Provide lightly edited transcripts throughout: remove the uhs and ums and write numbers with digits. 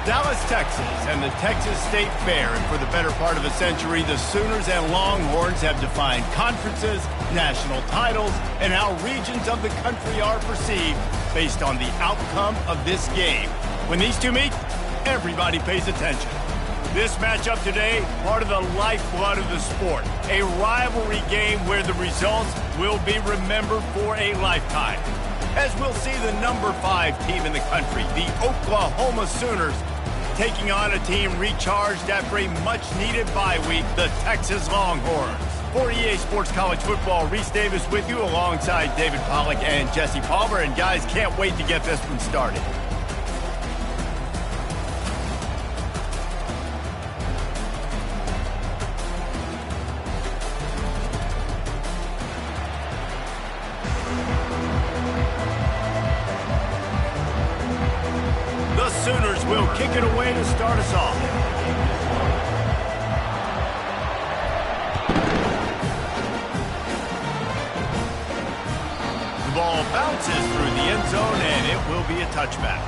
Dallas, Texas, and the Texas State Fair. And for the better part of a century, the Sooners and Longhorns have defined conferences, national titles, and how regions of the country are perceived based on the outcome of this game. When these two meet, everybody pays attention. This matchup today, part of the lifeblood of the sport. A rivalry game where the results will be remembered for a lifetime. As we'll see the number 5 team in the country, the Oklahoma Sooners, taking on a team recharged after a much-needed bye week, the Texas Longhorns. For EA Sports College Football, Reese Davis with you alongside David Pollack and Jesse Palmer. And guys, can't wait to get this one started. The Sooners will kick it away to start us off. The ball bounces through the end zone, and it will be a touchback.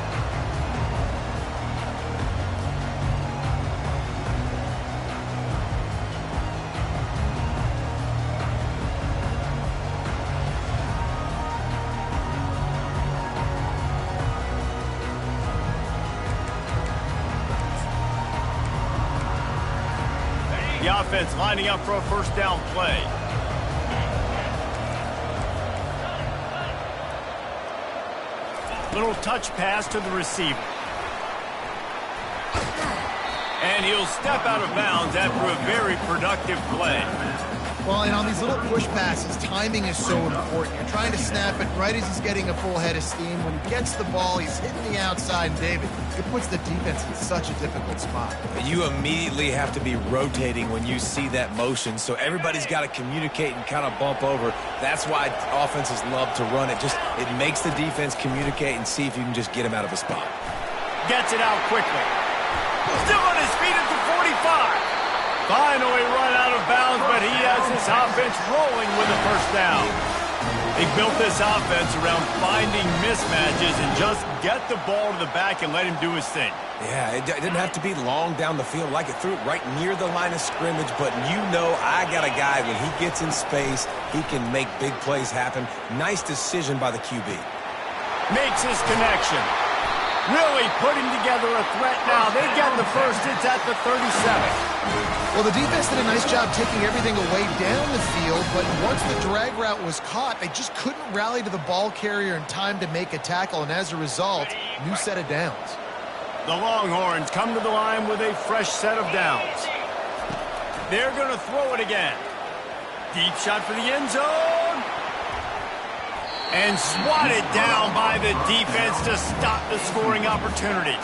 The offense lining up for a first down play. Little touch pass to the receiver. And he'll step out of bounds after a very productive play. Well, and on these little push passes, timing is so important. You're trying to snap it right as he's getting a full head of steam. When he gets the ball, he's hitting the outside, and David, it puts the defense in such a difficult spot. You immediately have to be rotating when you see that motion, so everybody's got to communicate and kind of bump over. That's why offenses love to run it. It makes the defense communicate and see if you can just get him out of a spot. Gets it out quickly. Still on his feet at the 45. Finally run out of bounds, but he has this offense rolling with a first down. They built this offense around finding mismatches and just get the ball to the back and let him do his thing. Yeah, it didn't have to be long down the field. Like it threw it right near the line of scrimmage, but you know I got a guy, when he gets in space, he can make big plays happen. Nice decision by the QB. Makes his connection. Really putting together a threat now. They get the first. It's at the 37. Well, the defense did a nice job taking everything away down the field, but once the drag route was caught, they just couldn't rally to the ball carrier in time to make a tackle, and as a result, new set of downs. The Longhorns come to the line with a fresh set of downs. They're going to throw it again. Deep shot for the end zone. And swatted down by the defense to stop the scoring opportunity.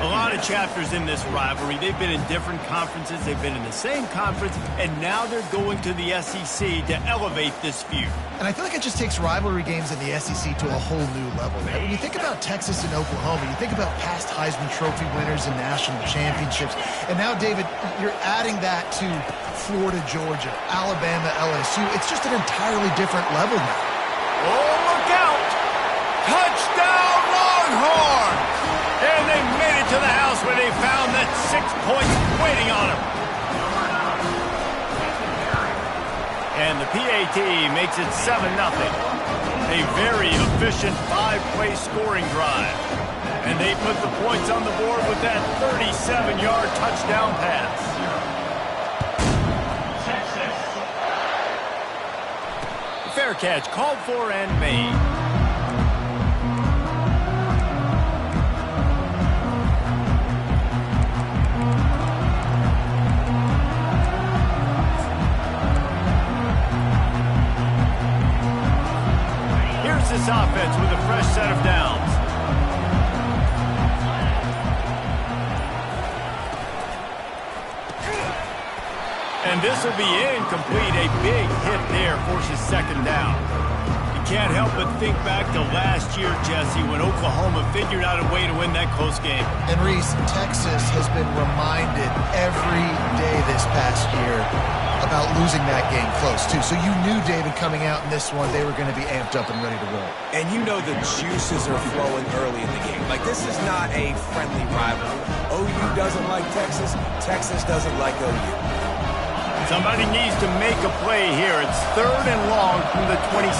A lot of chapters in this rivalry. They've been in different conferences. They've been in the same conference. And now they're going to the SEC to elevate this feud. And I feel like it just takes rivalry games in the SEC to a whole new level. Right? When you think about Texas and Oklahoma, you think about past Heisman Trophy winners and national championships. And now, David, you're adding that to Florida, Georgia, Alabama, LSU. It's just an entirely different level now. Oh, look out! Touchdown, Longhorns! And they made it to the house where they found that 6 points waiting on them. And the PAT makes it 7-0. A very efficient 5-play scoring drive. And they put the points on the board with that 37-yard touchdown pass. Fair catch called for and made. Here's this offense with a fresh set of downs. And this will be incomplete. A big hit there forces second down. You can't help but think back to last year, Jesse, when Oklahoma figured out a way to win that close game. And Reese, Texas has been reminded every day this past year about losing that game close, too. So you knew, David, coming out in this one, they were going to be amped up and ready to roll. And you know the juices are flowing early in the game. Like, this is not a friendly rivalry. OU doesn't like Texas. Texas doesn't like OU. Somebody needs to make a play here. It's 3rd and long from the 26.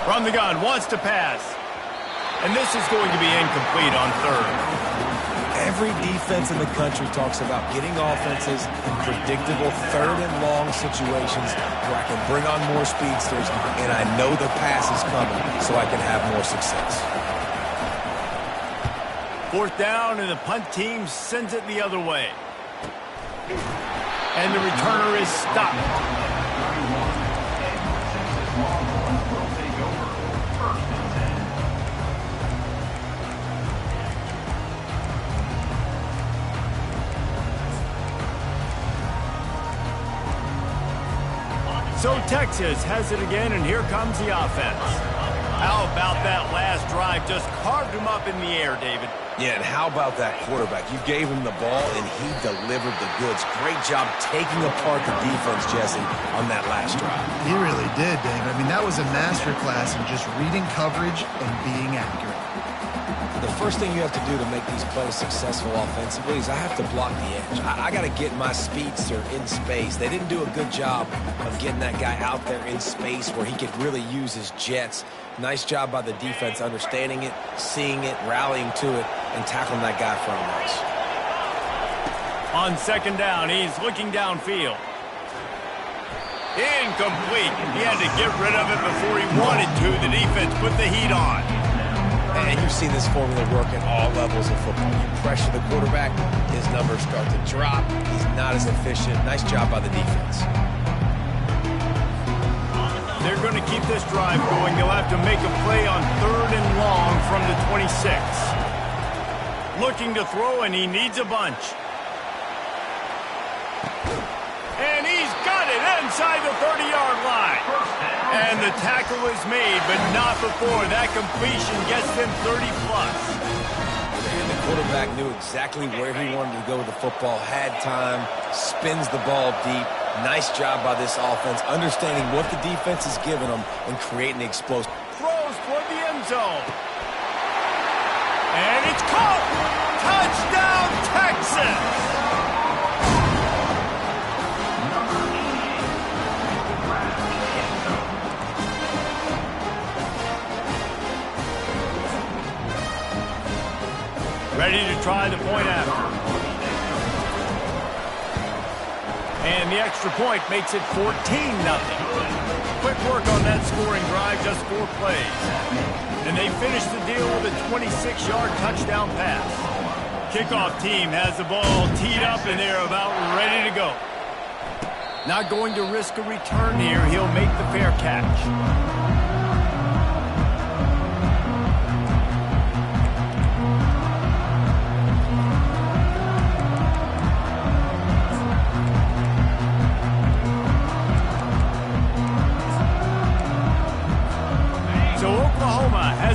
From the gun, wants to pass. And this is going to be incomplete on 3rd. Every defense in the country talks about getting offenses in predictable 3rd and long situations where I can bring on more speedsters and I know the pass is coming so I can have more success. 4th down, and the punt team sends it the other way. And the returner is stopped. So Texas has it again, and here comes the offense. How about that last drive? Just carved him up in the air, David. Yeah, and how about that quarterback? You gave him the ball, and he delivered the goods. Great job taking apart the defense, Jesse, on that last drive. He really did, David. I mean, that was a masterclass in just reading coverage and being accurate. The first thing you have to do to make these plays successful offensively is I have to block the edge. I got to get my speedster in space. They didn't do a good job of getting that guy out there in space where he could really use his jets. Nice job by the defense understanding it, seeing it, rallying to it, and tackling that guy from us. On 2nd down, he's looking downfield. Incomplete. He had to get rid of it before he wanted to. The defense put the heat on. And you've seen this formula work at all levels of football. You pressure the quarterback, his numbers start to drop. He's not as efficient. Nice job by the defense. They're going to keep this drive going. They'll have to make a play on 3rd and long from the 26. Looking to throw, and he needs a bunch. And he's got it inside the 30-yard line. And the tackle is made, but not before. That completion gets them 30-plus. And the quarterback knew exactly where he wanted to go with the football, had time, spins the ball deep. Nice job by this offense, understanding what the defense is giving them and creating the explosion. Throws toward the end zone. And it's caught. Touchdown, Texas. Ready to try the point after. And the extra point makes it 14-0. Quick work on that scoring drive, just 4 plays. And they finish the deal with a 26-yard touchdown pass. Kickoff team has the ball teed up, and they're about ready to go. Not going to risk a return here. He'll make the fair catch.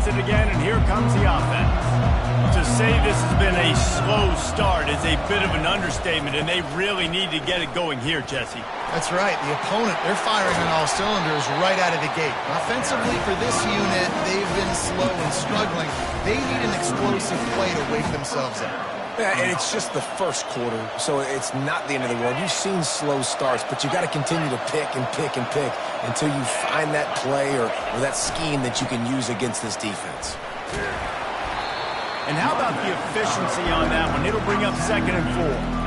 It again, and here comes the offense. To say this has been a slow start is a bit of an understatement, and they really need to get it going here, Jesse. That's right. The opponent, they're firing on all cylinders right out of the gate. Offensively, for this unit, they've been slow and struggling. They need an explosive play to wake themselves up. Yeah, and it's just the first quarter, so it's not the end of the world. You've seen slow starts, but you got to continue to pick and pick and pick until you find that play or that scheme that you can use against this defense. And how about the efficiency on that one? It'll bring up 2nd and 4.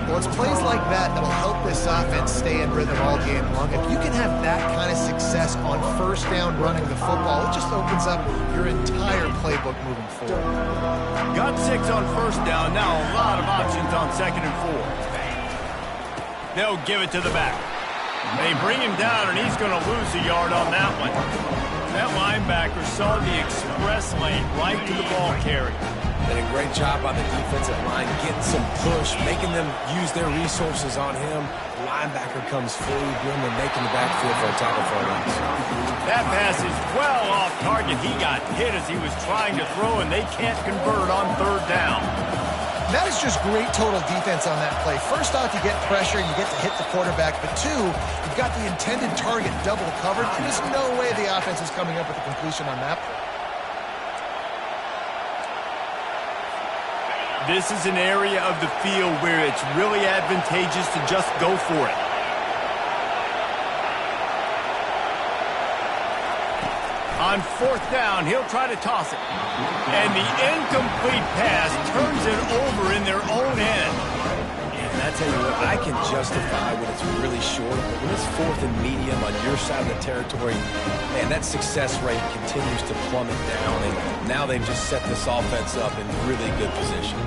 Well, it's plays like that that'll help this offense stay in rhythm all game long. If you can have that kind of success on 1st down running the football, it just opens up your entire playbook moving forward. Got 6 on 1st down. Now a lot of options on 2nd and 4. They'll give it to the back. They bring him down, and he's going to lose a yard on that one. That linebacker saw the express lane right to the ball carrier. Did a great job on the defensive line, getting some push, making them use their resources on him. linebacker comes fully groomed and making the backfield for a tackle for a loss. That pass is well off target. He got hit as he was trying to throw, and they can't convert on third down. That is just great total defense on that play. First off, you get pressure and you get to hit the quarterback. But two, you've got the intended target double covered. There's no way the offense is coming up with a completion on that play. This is an area of the field where it's really advantageous to just go for it. On fourth down, he'll try to toss it. And the incomplete pass turns it over in their own end. And I tell you what, I can justify when it's really short, but when it's fourth and medium on your side of the territory, man, that success rate continues to plummet down, and now they've just set this offense up in really good position.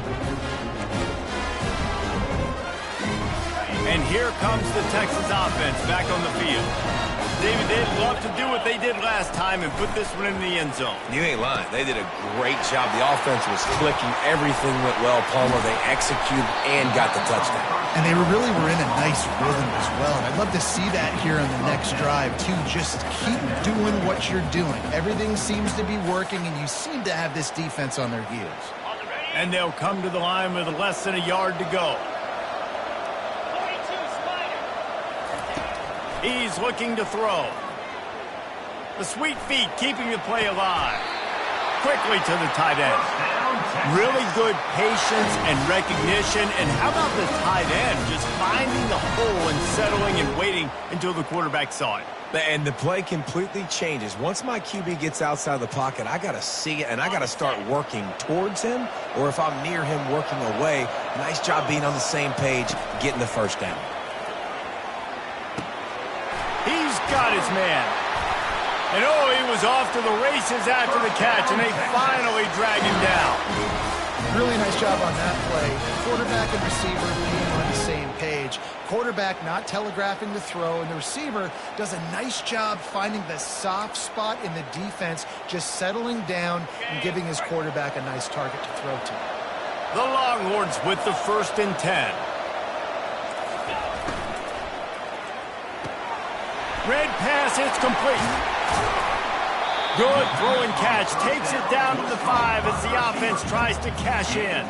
And here comes the Texas offense back on the field. David, they'd love to do what they did last time and put this one in the end zone. You ain't lying. They did a great job. The offense was clicking. Everything went well, Palmer. They executed and got the touchdown. And they really were in a nice rhythm as well. And I'd love to see that here on the next drive, too. Just keep doing what you're doing. Everything seems to be working, and you seem to have this defense on their heels. And they'll come to the line with less than a yard to go. He's looking to throw. The sweet feet keeping the play alive. Quickly to the tight end. Really good patience and recognition. And how about the tight end just finding the hole and settling and waiting until the quarterback saw it. And the play completely changes. Once my QB gets outside the pocket, I got to see it, and I got to start working towards him, or if I'm near him working away. Nice job being on the same page, getting the first down. He's got his man. And oh, he was off to the races after the catch, and they finally drag him down. Really nice job on that play. Quarterback and receiver being on the same page. Quarterback not telegraphing the throw, and the receiver does a nice job finding the soft spot in the defense, just settling down and giving his quarterback a nice target to throw to. The Longhorns with the 1st and 10. Red pass, it's complete. Good throw and catch. Takes it down to the 5 as the offense tries to cash in.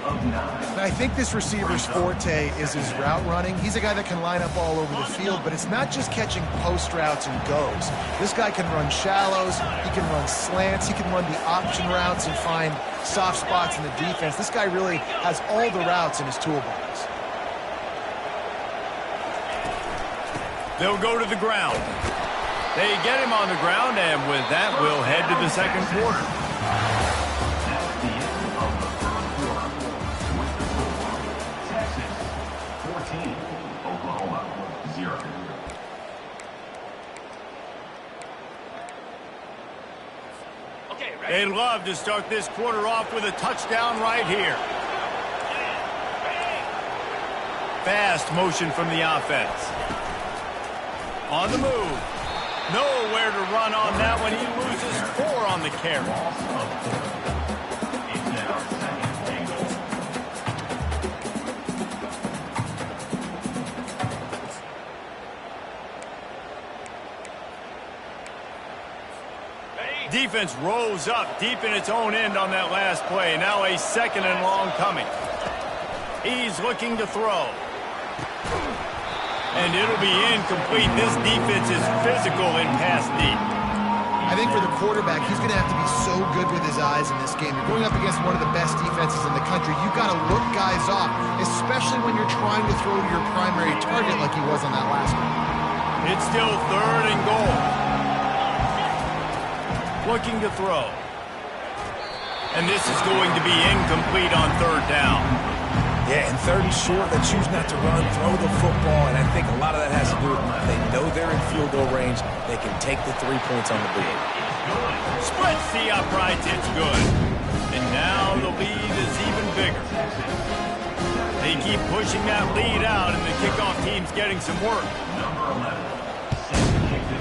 I think this receiver's forte is his route running. He's a guy that can line up all over the field, but it's not just catching post routes and goes. This guy can run shallows. He can run slants. He can run the option routes and find soft spots in the defense. This guy really has all the routes in his toolbox. They'll go to the ground. They get him on the ground, and with that, we'll head to the second quarter. Texas 14, Oklahoma 0. They'd love to start this quarter off with a touchdown right here. Fast motion from the offense. On the move. Nowhere to run on that one. He loses 4 on the carry. Defense rose up deep in its own end on that last play. Now a 2nd and long coming. He's looking to throw. And it'll be incomplete. This defense is physical in pass deep. I think for the quarterback, he's going to have to be so good with his eyes in this game. You're going up against one of the best defenses in the country. You've got to look guys off, especially when you're trying to throw to your primary target like he was on that last one. It's still 3rd and goal. Looking to throw. And this is going to be incomplete on 3rd down. Yeah, and 3rd and short, they choose not to run, throw the football, and I think a lot of that has to do with they know they're in field goal range. They can take the 3 points on the board. Splits the uprights, it's good. And now the lead is even bigger. They keep pushing that lead out, and the kickoff team's getting some work. Number 11,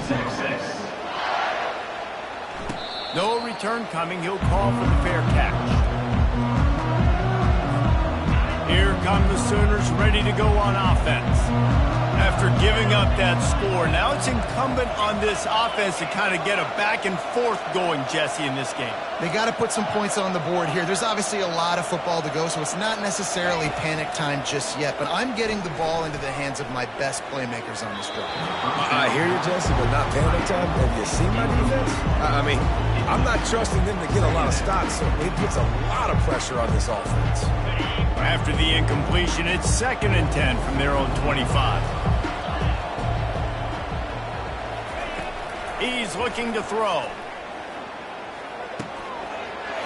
6. No return coming. He'll call for the fair catch. Here come the Sooners ready to go on offense. After After giving up that score, now it's incumbent on this offense to kind of get a back and forth going, Jesse, in this game. They got to put some points on the board here. There's obviously a lot of football to go, so it's not necessarily panic time just yet, but I'm getting the ball into the hands of my best playmakers on this drive. I hear you, Jesse, but not panic time. Have you seen my defense? I mean, I'm not trusting them to get a lot of stops, so it puts a lot of pressure on this offense. After the incompletion, it's 2nd and 10 from their own 25. He's looking to throw.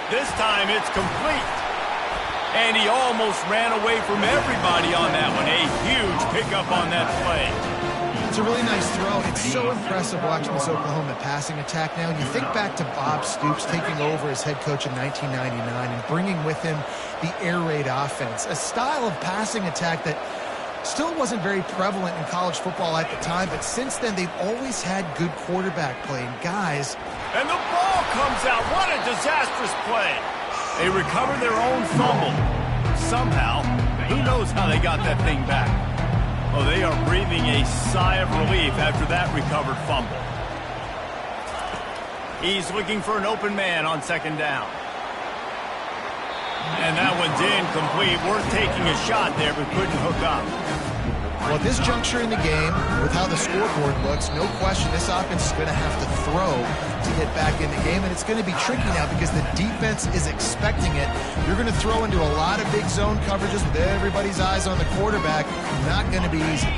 This time it's complete. And he almost ran away from everybody on that one. A huge pickup on that play. It's a really nice throw. It's so impressive watching this Oklahoma passing attack now. And you think back to Bob Stoops taking over as head coach in 1999 and bringing with him the air raid offense, a style of passing attack that still wasn't very prevalent in college football at the time, but since then they've always had good quarterback play. And guys... And the ball comes out. What a disastrous play. They recover their own fumble. Somehow, who knows how they got that thing back. Oh, they are breathing a sigh of relief after that recovered fumble. He's looking for an open man on 2nd down. And that one's incomplete. Worth taking a shot there, but couldn't hook up. Well, at this juncture in the game, with how the scoreboard looks, no question this offense is going to have to throw to get back in the game, and it's going to be tricky now because the defense is expecting it. You're going to throw into a lot of big zone coverages with everybody's eyes on the quarterback. Not going to be easy.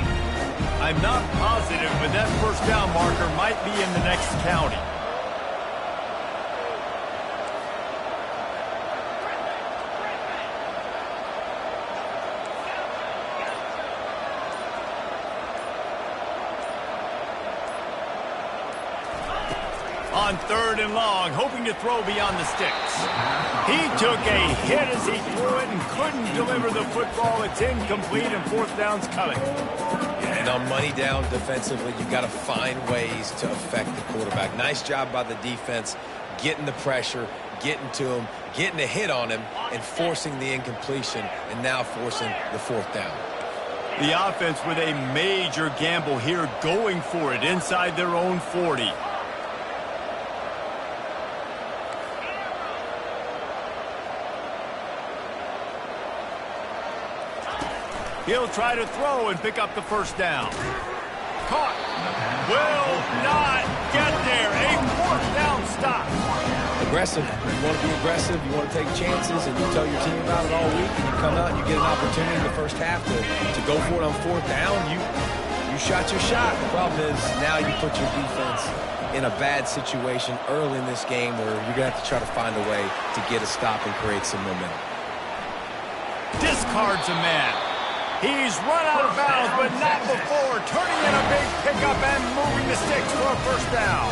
I'm not positive, but that 1st down marker might be in the next county. On 3rd and long, hoping to throw beyond the sticks. He took a hit as he threw it and couldn't deliver the football. It's incomplete, and 4th down's coming. And on money down defensively, you got to find ways to affect the quarterback. Nice job by the defense, getting the pressure, getting to him, getting a hit on him, and forcing the incompletion, and now forcing the 4th down. The offense with a major gamble here, going for it inside their own 40. He'll try to throw and pick up the 1st down. Caught. Will not get there. A 4th down stop. Aggressive. You want to be aggressive. You want to take chances, and you tell your team about it all week, and you come out and you get an opportunity in the 1st half to go for it on 4th down. You shot your shot. The problem is now you put your defense in a bad situation early in this game where you're going to have to try to find a way to get a stop and create some momentum. Discards a man. He's run out of bounds, but not before. Turning in a big pickup and moving the sticks for a 1st down.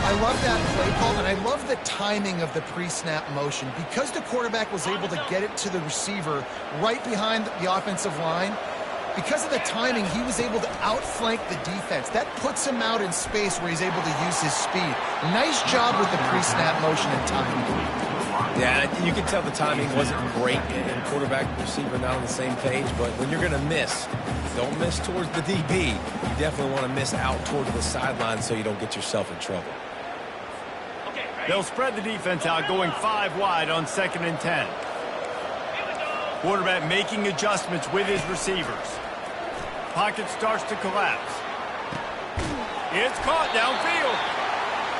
I love that play call, and I love the timing of the pre-snap motion. Because the quarterback was able to get it to the receiver right behind the offensive line, because of the timing, he was able to outflank the defense. That puts him out in space where he's able to use his speed. Nice job with the pre-snap motion and timing. Yeah, you can tell the timing wasn't great, and quarterback and receiver not on the same page, but when you're going to miss, don't miss towards the DB. You definitely want to miss out towards the sideline so you don't get yourself in trouble. They'll spread the defense out, going 5 wide on 2nd and 10. Quarterback making adjustments with his receivers. Pocket starts to collapse. It's caught downfield.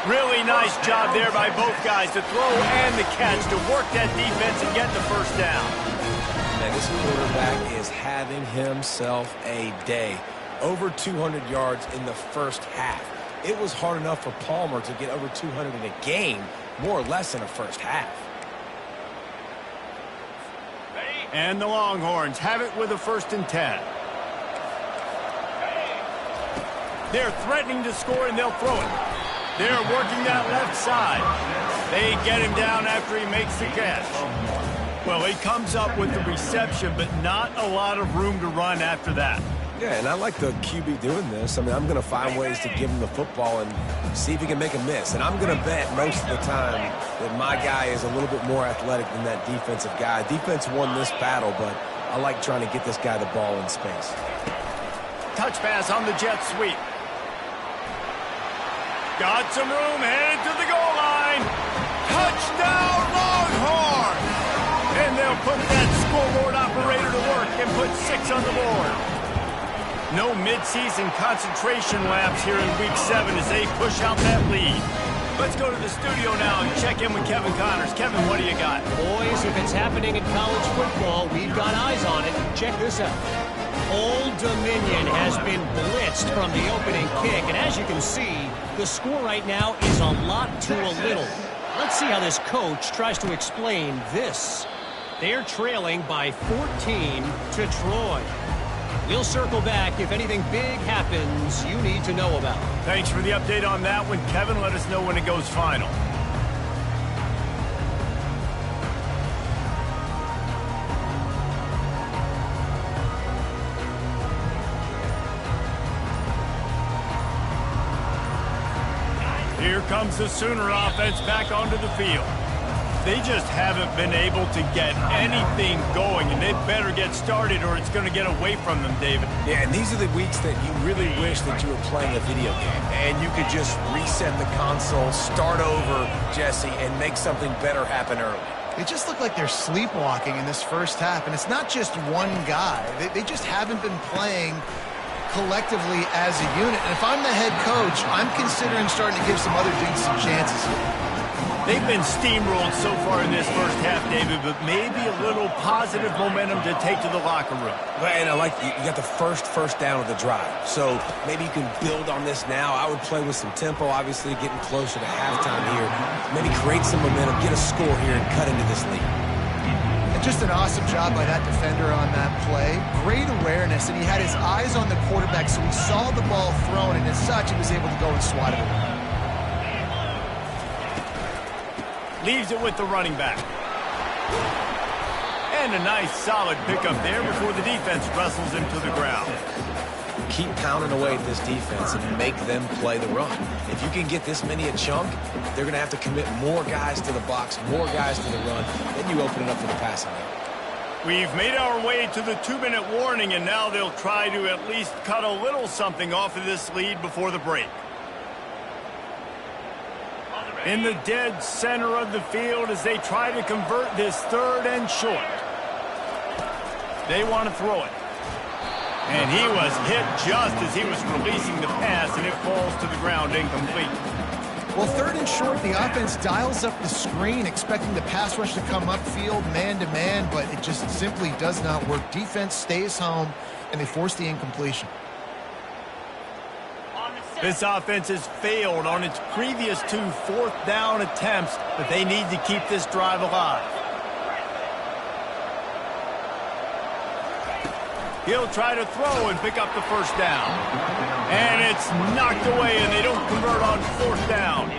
Really nice job there by both guys to throw and the catch to work that defense and get the 1st down. Man, this quarterback is having himself a day. Over 200 yards in the 1st half. It was hard enough for Palmer to get over 200 in a game, more or less in a 1st half. And the Longhorns have it with a 1st and 10. They're threatening to score, and they'll throw it. They're working that left side. They get him down after he makes the catch. Well, he comes up with the reception, but not a lot of room to run after that. Yeah, and I like the QB doing this. I mean, I'm going to find ways to give him the football and see if he can make a miss. And I'm going to bet most of the time that my guy is a little bit more athletic than that defensive guy. Defense won this battle, but I like trying to get this guy the ball in space. touch pass on the jet sweep. Got some room, headed to the goal line. Touchdown, Longhorn! And they'll put that scoreboard operator to work and put 6 on the board. No midseason concentration laps here in Week 7 as they push out that lead. Let's go to the studio now and check in with Kevin Connors. Kevin, what do you got? Boys, if it's happening in college football, we've got eyes on it. Check this out. Old Dominion has been blitzed from the opening kick, and as you can see, the score right now is a lot to a little. Let's see how this coach tries to explain this. They're trailing by 14 to Troy. We'll circle back if anything big happens you need to know about. Thanks for the update on that one, Kevin. Let us know when it goes final. Here comes the Sooner offense back onto the field. They just haven't been able to get anything going, and they better get started or it's going to get away from them, David. Yeah, and these are the weeks that you really wish that you were playing a video game and you could just reset the console, start over, Jesse, and make something better happen early. They just look like they're sleepwalking in this first half, and it's not just one guy. They just haven't been playing collectively as a unit. And if I'm the head coach, I'm considering starting to give some other dudes some chances here. They've been steamrolled so far in this first half, David, but maybe a little positive momentum to take to the locker room. And I like you got the first down of the drive. So maybe you can build on this now. I would play with some tempo, obviously getting closer to halftime here. Maybe create some momentum, get a score here, and cut into this lead. And just an awesome job by that defender on that play. Great awareness, and he had his eyes on the quarterback, so he saw the ball thrown, and as such, he was able to go and swat it away. Leaves it with the running back. And a nice solid pickup there before the defense wrestles him to the ground. Keep pounding away at this defense and make them play the run. If you can get this many a chunk, they're going to have to commit more guys to the box, more guys to the run. Then you open it up for the passing game. We've made our way to the 2-minute warning, and now they'll try to at least cut a little something off of this lead before the break. In the dead center of the field as they try to convert this 3rd and short. They want to throw it. And he was hit just as he was releasing the pass, and it falls to the ground incomplete. Well, 3rd and short, the offense dials up the screen, expecting the pass rush to come upfield man-to-man, but it just simply does not work. Defense stays home, and they force the incompletion. This offense has failed on its previous 2 4th-down attempts, but they need to keep this drive alive. He'll try to throw and pick up the 1st down. And it's knocked away, and they don't convert on 4th down.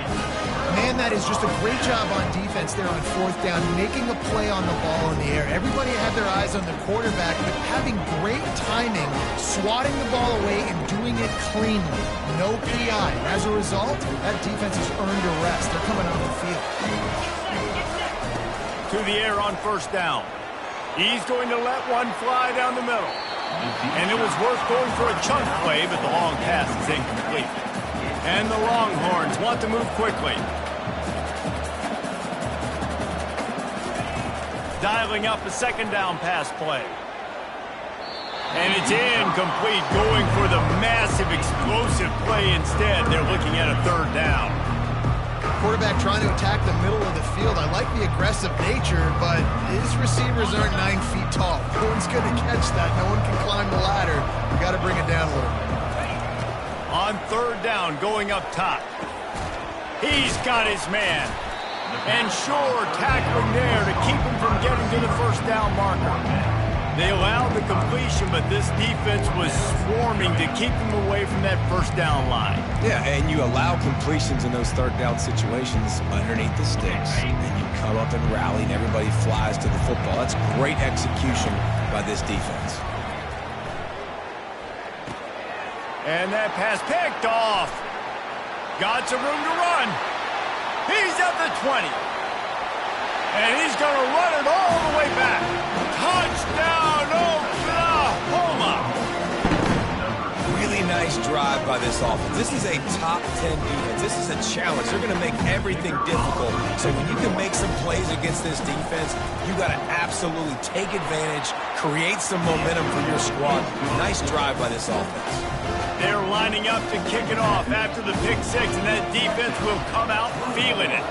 Man, that is just a great job on defense there on 4th down, making a play on the ball in the air. Everybody had their eyes on the quarterback, but having great timing, swatting the ball away and doing it cleanly. No PI. As a result, that defense has earned a rest. They're coming on the field. To the air on 1st down. He's going to let one fly down the middle. And it was worth going for a chunk play, but the long pass is incomplete. And the Longhorns want to move quickly. Dialing up a 2nd down pass play. And it's incomplete, going for the massive explosive play instead. They're looking at a 3rd down. Quarterback trying to attack the middle of the field. I like the aggressive nature, but his receivers aren't 9 feet tall. No one's going to catch that. No one can climb the ladder. You got to bring it down a little bit. On 3rd down, going up top. He's got his man. And Shore tackling there to keep him from getting to the 1st down marker. They allowed the completion, but this defense was swarming to keep them away from that 1st down line. Yeah, and you allow completions in those 3rd down situations underneath the sticks, and you come up and rally, and everybody flies to the football. That's great execution by this defense. And that pass picked off. Got some room to run. He's at the 20. And he's going to run it all the way back. Touchdown, Oklahoma! drive by this offense. This is a top 10 defense. This is a challenge. They're going to make everything difficult. So when you can make some plays against this defense, you got to absolutely take advantage, create some momentum for your squad. Nice drive by this offense. They're lining up to kick it off after the pick six, and that defense will come out feeling it.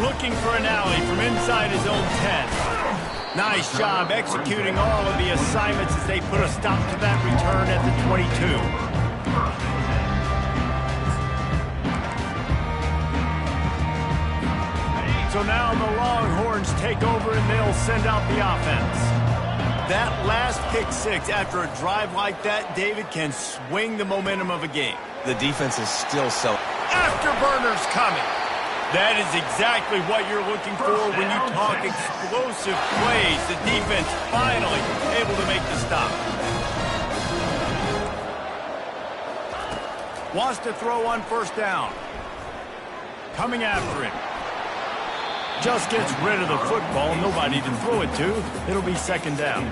Looking for an alley from inside his own 10. Nice job executing all of the assignments as they put a stop to that return at the 22. So now the Longhorns take over and they'll send out the offense. That last pick six after a drive like that, David, can swing the momentum of a game. The defense is still so... Afterburners coming. That is exactly what you're looking for when you talk explosive plays. The defense finally able to make the stop. Wants to throw on first down. Coming after him. Just gets rid of the football. Nobody to throw it to. It'll be second down.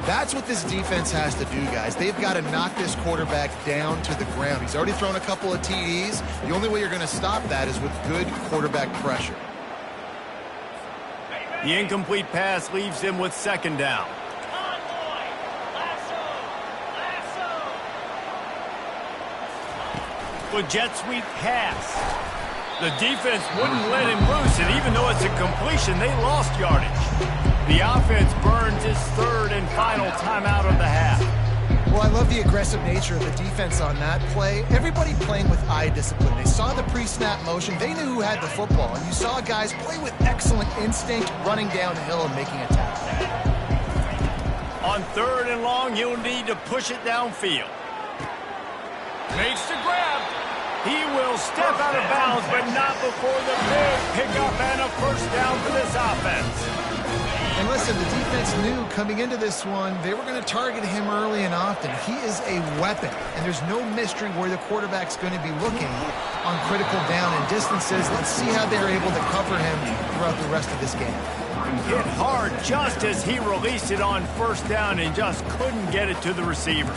That's what this defense has to do, guys. They've got to knock this quarterback down to the ground. He's already thrown a couple of TDs. The only way you're going to stop that is with good quarterback pressure. The incomplete pass leaves him with second down. With jet sweep pass. The defense wouldn't let him loose, and even though it's a completion, they lost yardage. The offense burns his third and final timeout of the half. Well, I love the aggressive nature of the defense on that play. Everybody playing with eye discipline. They saw the pre-snap motion. They knew who had the football. And you saw guys play with excellent instinct, running downhill and making a tackle. On third and long, he'll need to push it downfield. Makes the grab. He will step out of bounds, but not before the big pickup and a first down for this offense. And listen, the defense knew coming into this one, they were going to target him early and often. He is a weapon, and there's no mystery where the quarterback's going to be looking on critical down and distances. Let's see how they're able to cover him throughout the rest of this game. Hit hard just as he released it on first down and just couldn't get it to the receiver.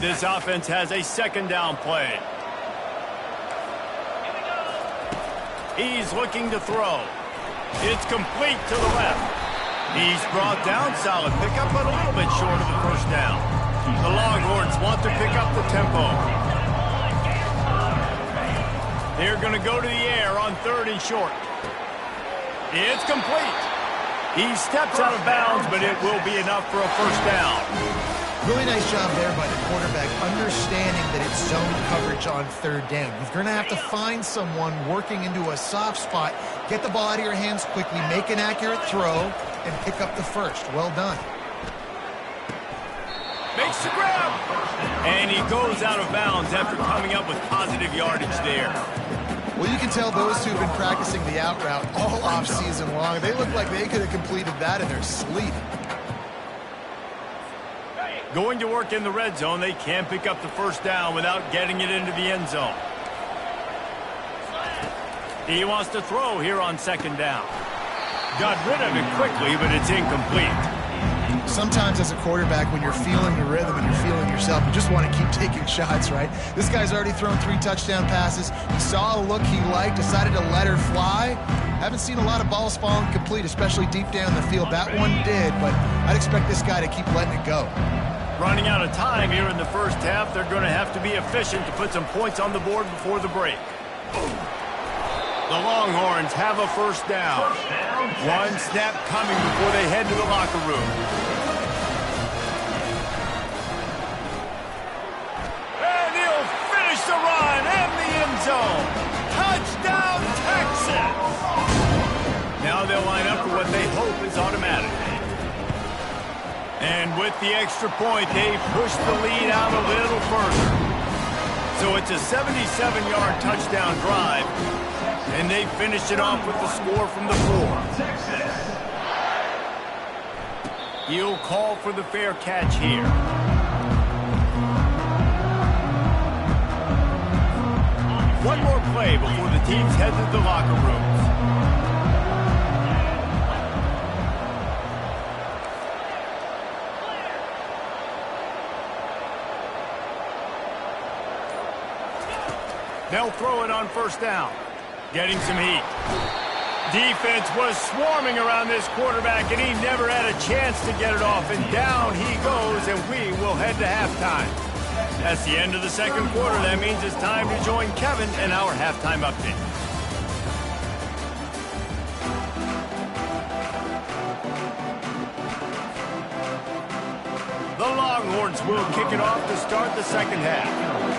This offense has a second down play. He's looking to throw. It's complete to the left. He's brought down, solid pickup, but a little bit short of the first down. The Longhorns want to pick up the tempo. They're going to go to the air on third and short. It's complete. He steps out of bounds, but it will be enough for a first down. Really nice job there by the quarterback, understanding that it's zone coverage on third down. You're going to have to find someone working into a soft spot, get the ball out of your hands quickly, make an accurate throw, and pick up the first. Well done. Makes the grab. And he goes out of bounds after coming up with positive yardage there. Well, you can tell those two have been practicing the out route all off-season long. They look like they could have completed that in their sleep. Going to work in the red zone, they can't pick up the first down without getting it into the end zone. He wants to throw here on second down. Got rid of it quickly, but it's incomplete. Sometimes as a quarterback, when you're feeling the rhythm and you're feeling yourself, you just want to keep taking shots, right? This guy's already thrown 3 touchdown passes. He saw a look he liked, decided to let her fly. Haven't seen a lot of balls falling complete, especially deep down the field. That one did, but I'd expect this guy to keep letting it go. Running out of time here in the first half, they're going to have to be efficient to put some points on the board before the break. The Longhorns have a first down. One snap coming before they head to the locker room. And he'll finish the run and the end zone. Touchdown, Texas! Now they'll line up for what they hope is automatic. And with the extra point, they push the lead out a little further. So it's a 77-yard touchdown drive, and they finish it off with the score from the 4. He'll call for the fair catch here. One more play before the teams head to the locker rooms. They'll throw it on first down. Getting some heat. Defense was swarming around this quarterback, and he never had a chance to get it off. And down he goes, and we will head to halftime. That's the end of the second quarter. That means it's time to join Kevin and our halftime update. The Longhorns will kick it off to start the second half.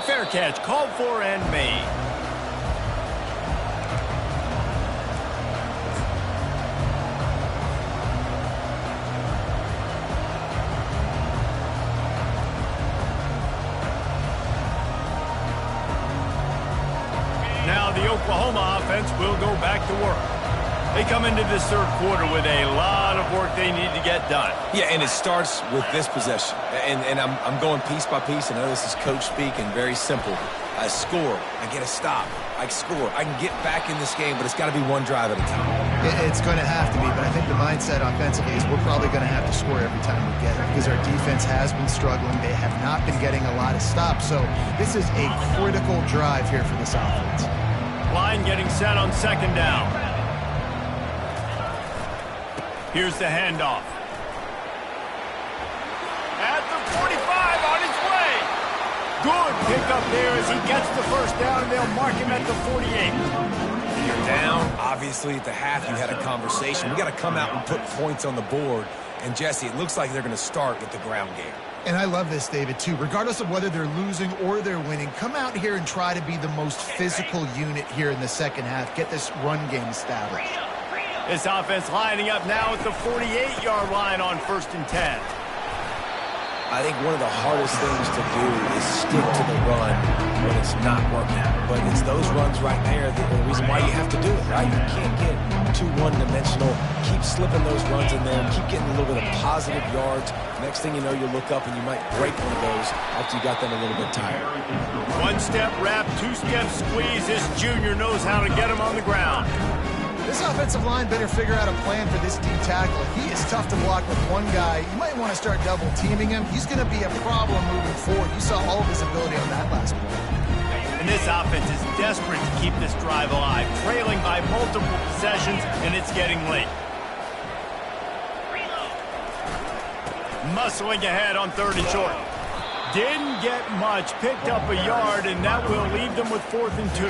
Fair catch, called for and made. Now the Oklahoma offense will go back to work. They come into this third quarter with a lot of work they need to get done. Yeah, and it starts with this possession. And I'm going piece by piece. I know this is coach speak and very simple. I score. I get a stop. I score. I can get back in this game, but it's got to be one drive at a time. It's going to have to be, but I think the mindset offensively is we're probably going to have to score every time we get it because our defense has been struggling. They have not been getting a lot of stops, so this is a critical drive here for this offense. Line getting set on second down. Here's the handoff. At the 45, on his way. Good pickup there as he gets the first down, and they'll mark him at the 48. You're down. Obviously, at the half, you had a conversation. We got to come out and put points on the board. And, Jesse, it looks like they're going to start with the ground game. And I love this, David, too. Regardless of whether they're losing or they're winning, come out here and try to be the most physical unit here in the second half. Get this run game established. This offense lining up now at the 48-yard line on 1st and 10. I think one of the hardest things to do is stick to the run when it's not working. But it's those runs right there that are the reason why you have to do it, right? You can't get too one-dimensional. Keep slipping those runs in there. Keep getting a little bit of positive yards. Next thing you know, you look up and you might break one of those after you got them a little bit tired. One-step wrap, two-step squeeze. This junior knows how to get him on the ground. This offensive line better figure out a plan for this D tackle. He is tough to block with one guy. You might want to start double teaming him. He's going to be a problem moving forward. You saw all of his ability on that last play. And this offense is desperate to keep this drive alive, trailing by multiple possessions, and it's getting late. Muscling ahead on 3rd and short. Didn't get much, picked up a yard, and that will leave them with 4th and 2.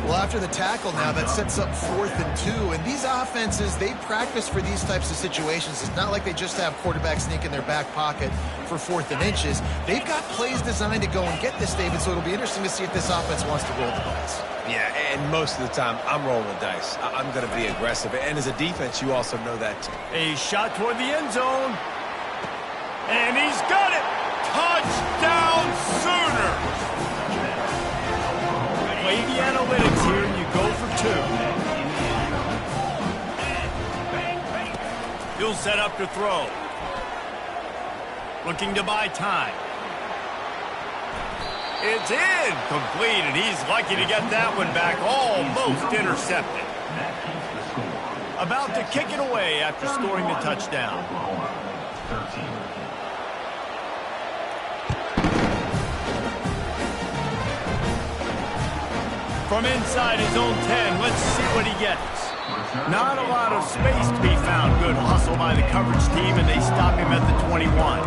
Well, after the tackle now, that sets up 4th and 2. And these offenses, they practice for these types of situations. It's not like they just have quarterbacks sneak in their back pocket for 4th and inches. They've got plays designed to go and get this, David, so it'll be interesting to see if this offense wants to roll the dice. Yeah, and most of the time, I'm rolling the dice. I'm going to be aggressive. And as a defense, you also know that, too. A shot toward the end zone. And he's got it. Touchdown Sooners! Play the analytics here, and you go for 2. He'll set up to throw. Looking to buy time. It's incomplete, and he's lucky to get that one back, almost intercepted. About to kick it away after scoring the touchdown. 13. From inside his own 10, let's see what he gets. Not a lot of space to be found. Good hustle by the coverage team, and they stop him at the 21.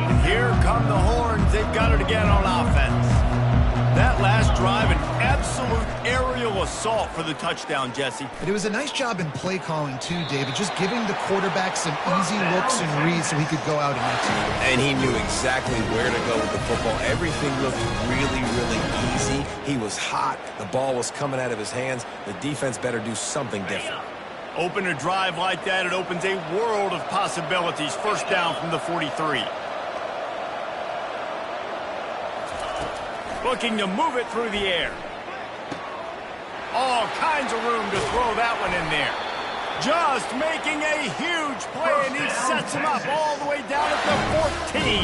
And here come the Horns. They've got it again on offense. That last drive, an absolute aerial assault for the touchdown, Jesse. But it was a nice job in play calling, too, David, just giving the quarterback some easy looks and reads so he could go out and execute. And he knew exactly where to go with the football. Everything looked really, really easy. He was hot. The ball was coming out of his hands. The defense better do something different. Open a drive like that, it opens a world of possibilities. First down from the 43. Looking to move it through the air. All kinds of room to throw that one in there. Just making a huge play, and he sets him up all the way down at the 14.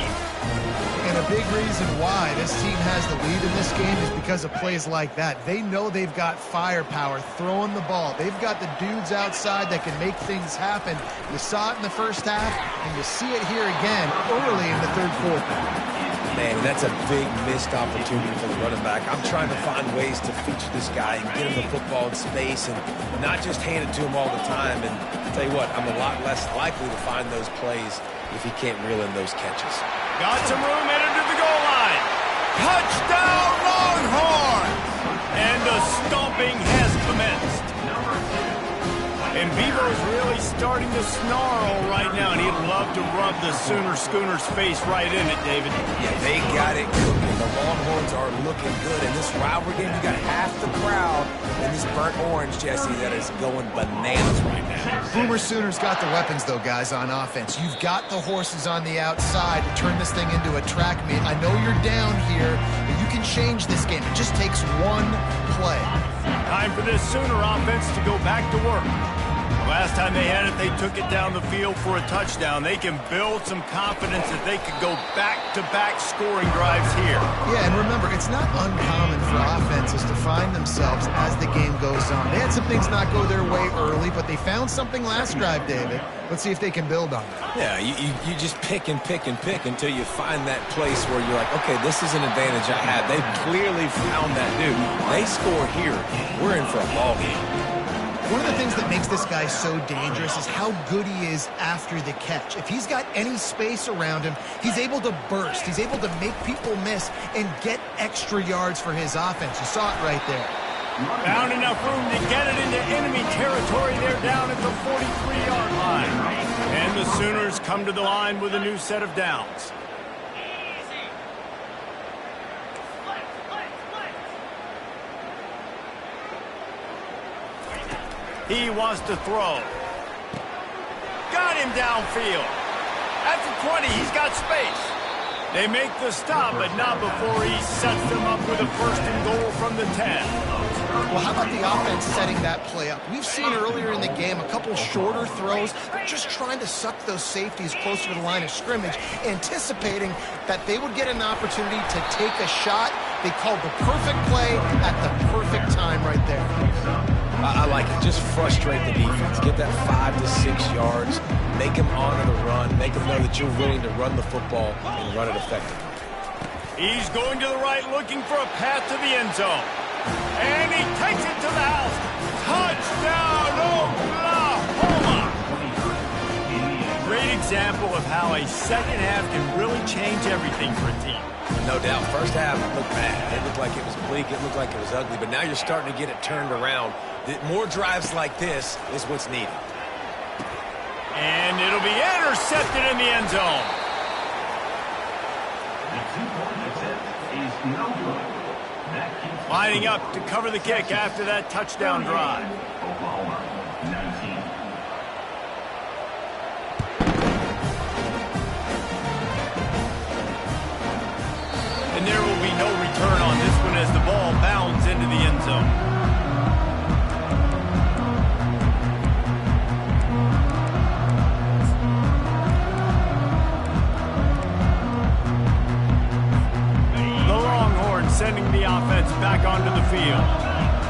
And a big reason why this team has the lead in this game is because of plays like that. They know they've got firepower throwing the ball. They've got the dudes outside that can make things happen. You saw it in the first half, and you see it here again early in the third quarter. Man, that's a big missed opportunity for the running back. I'm trying to find ways to feature this guy and get him the football in space and not just hand it to him all the time. And I'll tell you what, I'm a lot less likely to find those plays if he can't reel in those catches. Got some room, headed to the goal line. Touchdown, Longhorns! And the stomping has commenced. And Bevo's really starting to snarl right now, and he'd love to rub the Schooner's face right in it, David. Yeah, they got it cooking. The Longhorns are looking good. In this rivalry game, you got half the crowd in this burnt orange, Jesse, that is going bananas right now. Boomer Sooners got the weapons, though, guys, on offense. You've got the horses on the outside to turn this thing into a track meet. I know you're down here, but you can change this game. It just takes one play. Time for this Sooner offense to go back to work. Last time they had it, they took it down the field for a touchdown. They can build some confidence that they could go back-to-back scoring drives here. Yeah, and remember, it's not uncommon for offenses to find themselves as the game goes on. They had some things not go their way early, but they found something last drive, David. Let's see if they can build on that. Yeah, you just pick and pick and pick until you find that place where you're like, okay, this is an advantage I have. They've clearly found that dude. They score here. We're in for a ball game. One of the things that makes this guy so dangerous is how good he is after the catch. If he's got any space around him, he's able to burst. He's able to make people miss and get extra yards for his offense. You saw it right there. Found enough room to get it into enemy territory. They're down at the 43-yard line. And the Sooners come to the line with a new set of downs. He wants to throw. Got him downfield. At the 20, he's got space. They make the stop, but not before he sets them up with a first and goal from the 10. Well, how about the offense setting that play up? We've seen earlier in the game a couple shorter throws. They're just trying to suck those safeties closer to the line of scrimmage, anticipating that they would get an opportunity to take a shot. They called the perfect play at the perfect time right there. I like it. Just frustrate the defense. Get that 5 to 6 yards. Make them honor the run. Make them know that you're willing to run the football and run it effectively. He's going to the right, looking for a path to the end zone. And he takes it to the house. Touchdown, Oklahoma! Great example of how a second half can really change everything for a team. No doubt. First half looked bad. It looked like it was bleak. It looked like it was ugly. But now you're starting to get it turned around. More drives like this is what's needed. And it'll be intercepted in the end zone. The two-point attempt is no good. That keeps Lining up to cover the kick after that touchdown drive. Oklahoma 19. And there will be no return on this one as the ball bounds into the end zone. The Longhorns sending the offense back onto the field.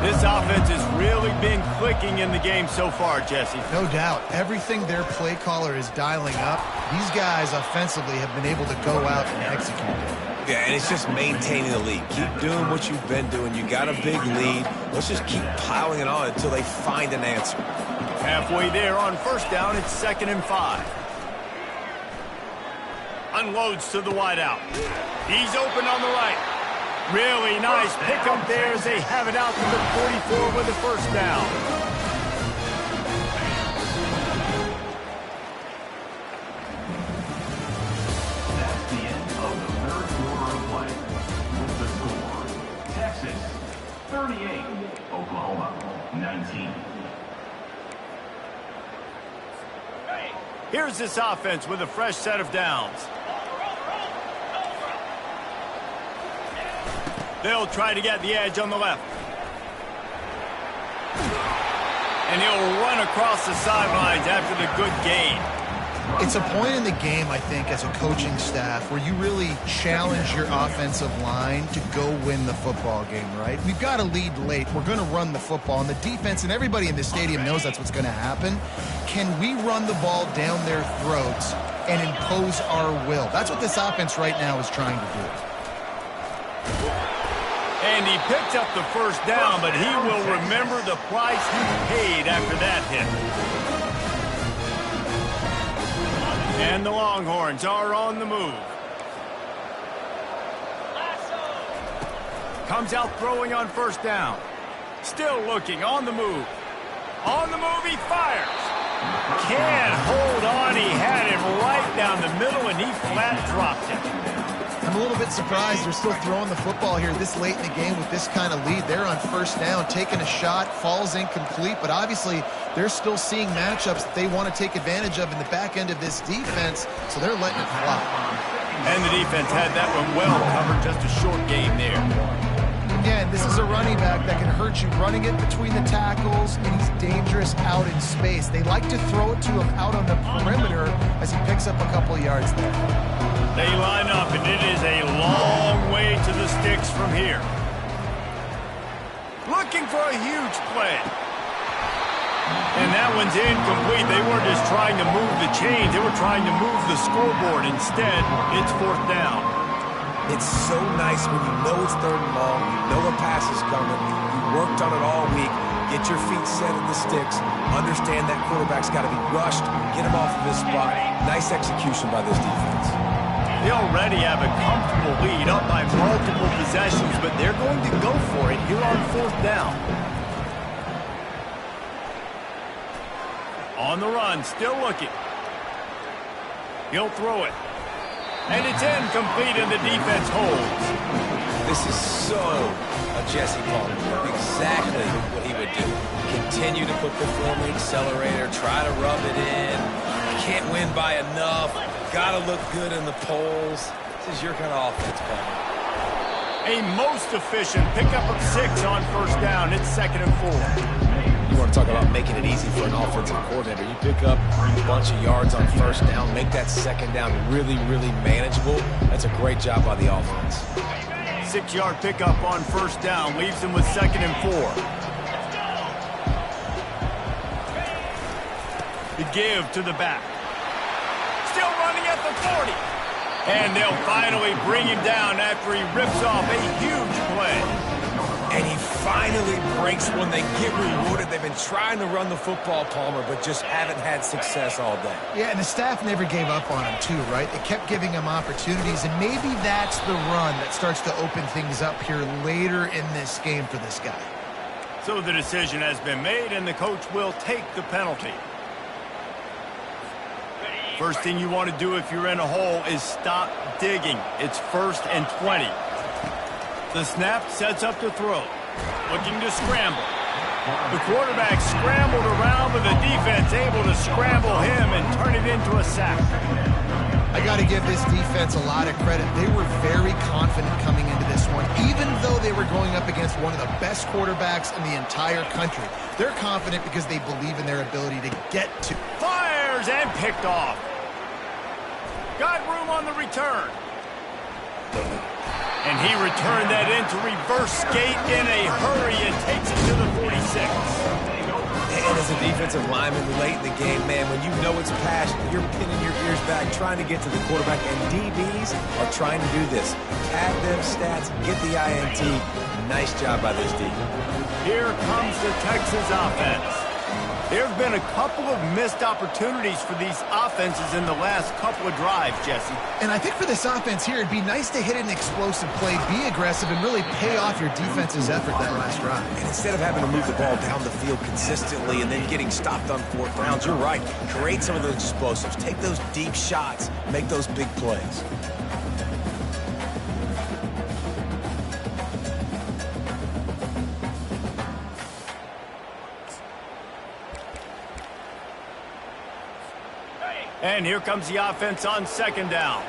This offense has really been clicking in the game so far, Jesse. No doubt. Everything their play caller is dialing up, these guys offensively have been able to go out and execute it. Yeah, and it's just maintaining the lead. Keep doing what you've been doing. You got a big lead. Let's just keep piling it on until they find an answer. Halfway there on first down, it's 2nd and 5. Unloads to the wideout. He's open on the right. Really nice pickup there as they have it out to the 44 with the first down. Texas 38, Oklahoma 19. Here's this offense with a fresh set of downs. They'll try to get the edge on the left. And he'll run across the sidelines after the good gain. It's a point in the game, I think, as a coaching staff where you really challenge your offensive line to go win the football game, right? We've got to lead late. We're going to run the football. And the defense and everybody in the stadium knows that's what's going to happen. Can we run the ball down their throats and impose our will? That's what this offense right now is trying to do. And he picked up the first down, but he will remember the price he paid after that hit. And the Longhorns are on the move. Comes out throwing on first down. Still looking, on the move. On the move, he fires. Can't hold on. He had him right down the middle, and he flat dropped it. I'm a little bit surprised they're still throwing the football here this late in the game with this kind of lead. They're on first down, taking a shot, falls incomplete, but obviously they're still seeing matchups that they want to take advantage of in the back end of this defense, so they're letting it fly. And the defense had that one well covered, just a short game there. Again, this is a running back that can hurt you running it between the tackles, and he's dangerous out in space. They like to throw it to him out on the perimeter as he picks up a couple of yards there. They line up, and it is a long way to the sticks from here. Looking for a huge play. And that one's incomplete. They weren't just trying to move the chains. They were trying to move the scoreboard. Instead, it's fourth down. It's so nice when you know it's third and long, you know a pass is coming, you worked on it all week, get your feet set in the sticks, understand that quarterback's got to be rushed, get him off of his spot. Nice execution by this defense. They already have a comfortable lead up by multiple possessions, but they're going to go for it here on fourth down. On the run, still looking. He'll throw it. And it's incomplete, and the defense holds. This is so a Jesse Palmer. Exactly what he would do. Continue to put the foot on the accelerator, try to rub it in. Can't win by enough. Got to look good in the polls. This is your kind of offense, Palmer. A most efficient pickup of 6 on first down. It's 2nd and 4. You want to talk about making it easy for an offensive coordinator. You pick up a bunch of yards on first down, make that second down really, really manageable. That's a great job by the offense. 6-yard pickup on first down leaves them with 2nd and 4. The give to the back. Still running at the 40. And they'll finally bring him down after he rips off a huge play. And he finally breaks when they get rewarded. They've been trying to run the football, Palmer, but just haven't had success all day. Yeah, and the staff never gave up on him, too, right? They kept giving him opportunities, and maybe that's the run that starts to open things up here later in this game for this guy. So the decision has been made, and the coach will take the penalty. First thing you want to do if you're in a hole is stop digging. It's 1st and 20. The snap sets up to throw. Looking to scramble. The quarterback scrambled around, but the defense able to scramble him and turn it into a sack. I got to give this defense a lot of credit. They were very confident coming into this one, even though they were going up against one of the best quarterbacks in the entire country. They're confident because they believe in their ability to get to. Fires and picked off. Got room on the return. And he returned that into reverse skate in a hurry and takes it to the 46. And as a defensive lineman late in the game, man, when you know it's passion, you're pinning your ears back, trying to get to the quarterback, and DBs are trying to do this. Pad them stats, get the INT. Nice job by this D. Here comes the Texas offense. There have been a couple of missed opportunities for these offenses in the last couple of drives, Jesse. And I think for this offense here, it'd be nice to hit an explosive play, be aggressive, and really pay off your defense's effort that last drive. And instead of having to move the ball down the field consistently and then getting stopped on 4th downs, you're right. Create some of those explosives. Take those deep shots. Make those big plays. And here comes the offense on 2nd down.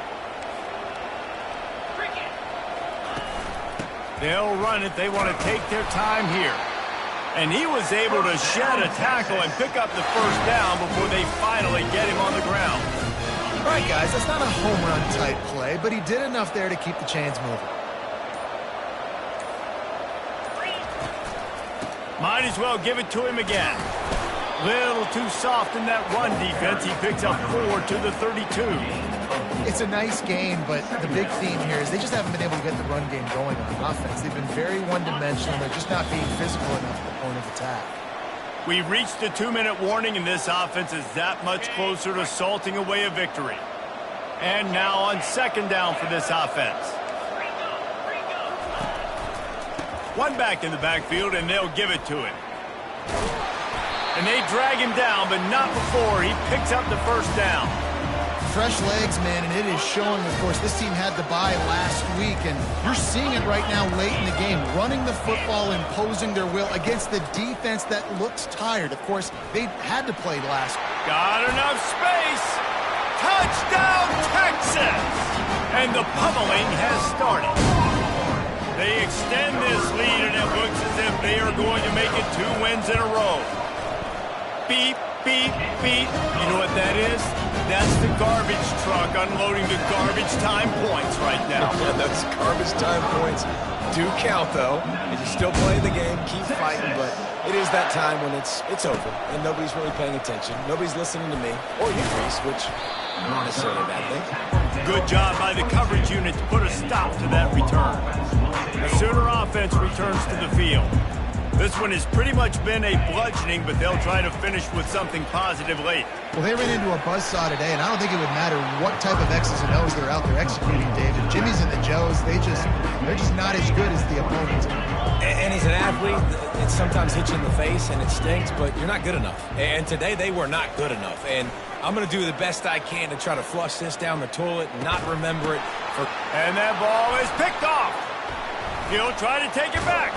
They'll run it. They want to take their time here. And he was able to shed a tackle and pick up the first down before they finally get him on the ground. All right, guys, that's not a home run type play, but he did enough there to keep the chains moving. Might as well give it to him again. Little too soft in that run defense. He picks up 4 to the 32. It's a nice game, but the big theme here is they just haven't been able to get the run game going on offense. They've been very one-dimensional. They're just not being physical enough at the point of attack. We've reached the 2-minute warning, and this offense is that much closer to salting away a victory. And now on second down for this offense. One back in the backfield, and they'll give it to him. And they drag him down, but not before he picks up the first down. Fresh legs, man, and it is showing. Of course, this team had the bye last week, and you're seeing it right now late in the game. Running the football, imposing their will against the defense that looks tired. Of course, they had to play last week. Got enough space. Touchdown, Texas! And the pummeling has started. They extend this lead, and it looks as if they are going to make it 2 wins in a row. Beep, beep, beep. You know what that is? That's the garbage truck unloading the garbage time points right now. Yeah, those garbage time points do count, though. And you still play the game, keep fighting, but it is that time when it's over, and nobody's really paying attention. Nobody's listening to me or you, Reese, which is not necessarily a bad thing. Good job by the coverage unit to put a stop to that return. The Sooner offense returns to the field. This one has pretty much been a bludgeoning, but they'll try to finish with something positive late. Well, they ran into a buzzsaw today, and I don't think it would matter what type of X's and O's they're out there executing, David. Jimmy's and the Joes, they're just not as good as the opponents. And as an athlete, it sometimes hits you in the face, and it stinks, but you're not good enough. And today, they were not good enough. And I'm going to do the best I can to try to flush this down the toilet and not remember it. And that ball is picked off. He'll try to take it back.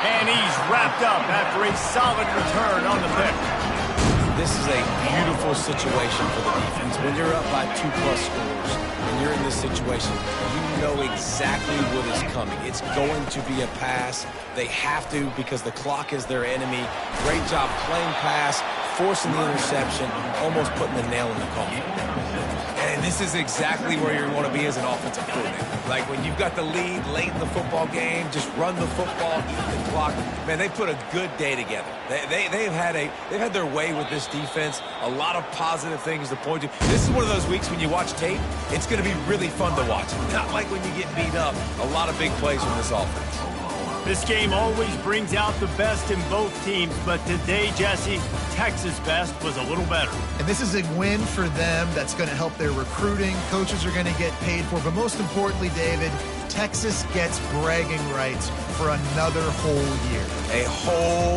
And he's wrapped up after a solid return on the pick. This is a beautiful situation for the defense. When you're up by 2+ scores and you're in this situation, you know exactly what is coming. It's going to be a pass. They have to because the clock is their enemy. Great job playing pass, forcing the interception, almost putting the nail in the coffin. And this is exactly where you want to be as an offensive coordinator. Like when you've got the lead late in the football game, just run the football, eat the clock. Man, they put a good day together. They've had their way with this defense. A lot of positive things to point to. This is one of those weeks when you watch tape, it's going to be really fun to watch. Not like when you get beat up. A lot of big plays from this offense. This game always brings out the best in both teams, but today, Jesse, Texas' best was a little better. And this is a win for them that's going to help their recruiting. Coaches are going to get paid for, but most importantly, David, Texas gets bragging rights for another whole year. A whole